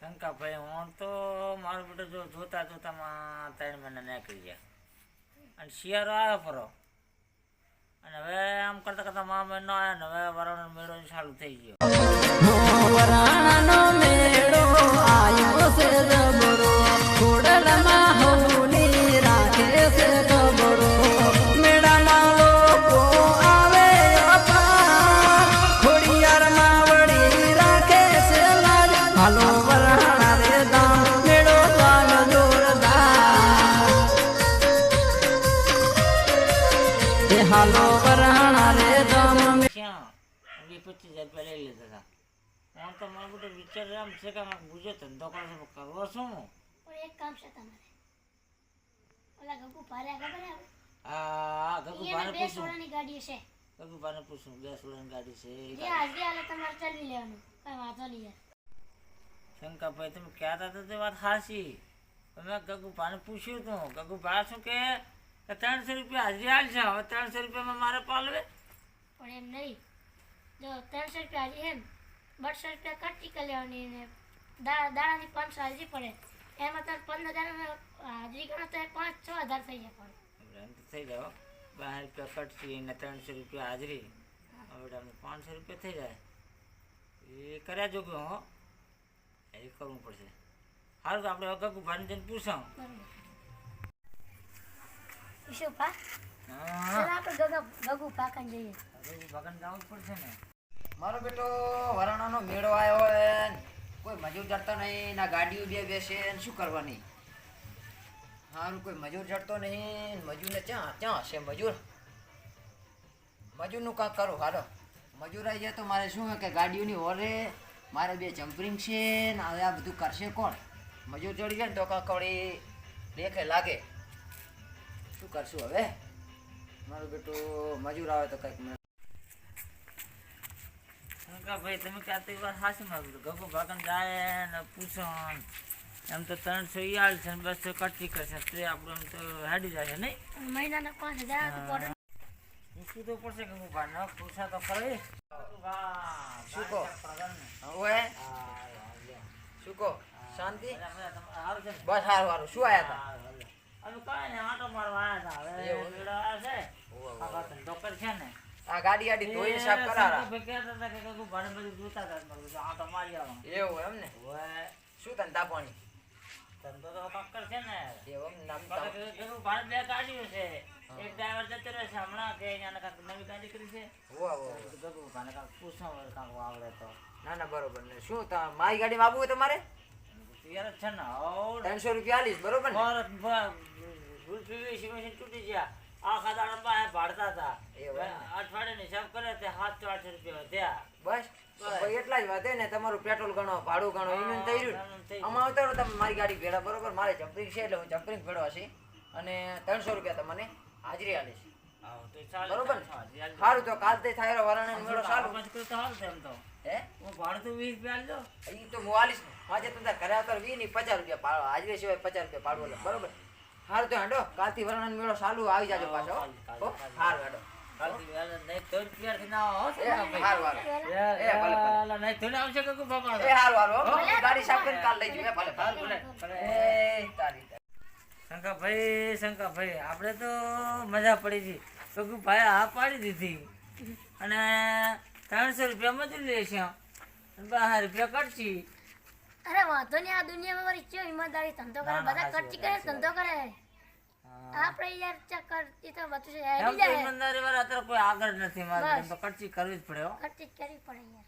શંકાભાઈ હું તો મારું બેટું જો જોતા જોતામાં 3 મહિના નીકળી ગયા અને શિયાળો આવ્યો પરો અને હવે આમ કરતા કરતા મામા ન આવ્યા ને હવે વરાણાનો મેળો ચાલુ થઈ ગયો. વરાણાનો મેળો આવ્યો છે જબરો, ખોડલમાં હોલી રાખે છે જબરો. મેળામાં લોકો આવે અપાર, ખોડિયારમાં વળી રાખે છે લાજ. હાલો વરાણા રે દામ, મેળો ચાલ જોરદાર. એ હાલો વરાણા રે દામ. ક્યાં 25,000 રૂપિયા લઈ લીધા હતા. હું તો મારું બધું વિચાર એમ છે કે ગુજે ધંધો કરવો શું. પણ એક કામ છે તમારે, ઓલા ગગુ ભાર્યા ખબર આવે? આ ગગુભાને બે પૂછું, સોડાની ગાડી છે, ગગુભાને પૂછું 2 સોળાની ગાડી છે. જે હાજરી આલે તમારે ચલાવી લેવાનું, કઈ વાંધો નહીં યાર. શંકાભાઈ તમે કહેતા હતા તે વાત સાચી. મેં ગગુભાને પૂછ્યું હતું, ગગુભા શું કે 300 રૂપિયા હાજરી હાલશે. હવે 300 રૂપિયામાં મારે પાલવે પણ એમ નહીં, જો 300 રૂપિયા હાજરી એમ 200 રૂપિયા કટકી કરી લેવાની ને દાડાની 500 હાજરી પડે, એમાં તાર 15,000 હાજરી ગણો તો 5-6 હજાર થઈ જાય. પણ એમ તો થઈ જાવ 12 રૂપિયા કટકી ને 300 રૂપિયા હાજરી, હવે 500 રૂપિયા થઈ જાય. એ કર્યા જોગ્યો હો, એ કરવું પડશે. સારું તો આપણે ગગુભાને જઈને પૂછાం. ઈશુભા, હા ચાલ આપણે ગગુ પાકન જઈએ. ગગુભાને જવું જ પડશે ને. મારો બેટો વરાણાનો મેળો આવ્યો હોય ને કોઈ મજૂર ચડતો નહીં, ના ગાડીઓ બે બેસે ને શું કરવાની. સારું કોઈ મજૂર ચડતો નહીં, મજૂરને ક્યાં હશે મજૂર? મજૂરનું કાંક કરું. હાલો મજૂર આવી જાય તો મારે શું કે ગાડીઓની ઓરે મારે 2 જમ્પરિંગ છે ને હવે આ બધું કરશે કોણ? મજૂર ચડી જાય ને તો કાંક વળી દેખે લાગે. શું કરશું હવે? મારું બેટું મજૂર આવે તો કંઈક ભાઈ તમે ક્યાંથી વાત સાચી મારું ગગુભાગન જાય ને પૂછો એમ તો 300 ઈ હાલશે ને 200 કટકી કરશે તો આપણું એમ તો હેડી જાય નહીં. મહિનાના 5,000 તો પડે. પૂછવું તો પડશે ગગુભા ન પૂછા તો ખરી. શું કહો? ઓએ શું કહો? શાંતિ? બસ સારું સારું. શું આવ્યા હતા? હવે કાંઈ નહીં, આંટો મારવા આવ્યા હતા. હવે મેળો આવ્યો છે, આ ધંધો કરશે ને આ ગાડી આડી ધોઈને સાફ કરારા. કહેતા હતા કે ગગુભાને બધું જોતા હતા, આંટો મારી આવો. એવું એમ ને? શું ધંધા પાણી? ધંધો તો કાંક કરશે ને. એવું નામ ગગુભાને 2 ગાડીઓ છે, એક ડ્રાઈવર જતો રહે છે હમણાં કે અહીંયા કાંક નવી ગાડી કરી છે. ગગુભાને કાંક પૂછો કાંક આવડે તો. ના ના બરોબર ને. શું મારી ગાડીમાં આવવું હોય તમારે? તૈયાર જ છે ને. 300 રૂપિયા આલીશ બરોબર ને? તૂટી ગયા આખા દાડા પાસે ભાડતા હતા. એવું એમ ને? અઠવાડિયાની હિસાબ કરે તે 700-800 રૂપિયા વધ્યા. બસ ભાઈ એટલા જ વધે ને. તમારું પેટ્રોલ ગણો, ભાડું ગણો, એનું થઈ રહ્યું. આમાં આવતા તમે મારી ગાડી ભેળા બરોબર. મારે જમ્પિંગ છે એટલે હું જમ્પિંગ ભેળવા છે અને 300 રૂપિયા તમને હાજરી આલીશ બરોબર ને? સારું તો કાલ તે થાય વરાણા મેળો ચાલુ. હે હું ભાડું તો 20 રૂપિયા આલજો. એ તો હું આલીશ ને. આજે તમે ઘરે આવતા 20 ની 50 રૂપિયા પાડવા, હાજરી સિવાય 50 રૂપિયા પાડવો લે બરોબર. સારું તો હેડો કાલથી વરાણા મેળો ચાલુ આવી જાજો પાછો. સારું હેડો. નહીં તો રૂપિયાથી ના આવો. સારું સારું. એ ભલે નહીં તો આવશે કે બાપા. એ સારું હાલો. ગાડી સાફ કરીને કાલ લઈ જઈએ. ભલે એ તારી શંકાભાઈ આપણે તો મજા પડી ગઈ. ગગુભાઈ હા પાડી દીધી અને 300 રૂપિયા મજૂરી લેશે, 12 રૂપિયા ખર્ચી. અરે વાંધો નહીં, આ દુનિયામાં મારી કેવો ઈમાનદારી ધંધો કરે, બધા ખર્ચી કરે ધંધો કરે. આપણે યાર ચક્કર એ તો બધું છે, હેડી જાય. ઈમાનદારી વાળા અત્યારે કોઈ આગળ નથી. મારે તો ખર્ચી કરવી જ પડે. ખર્ચી કરવી પડે યાર.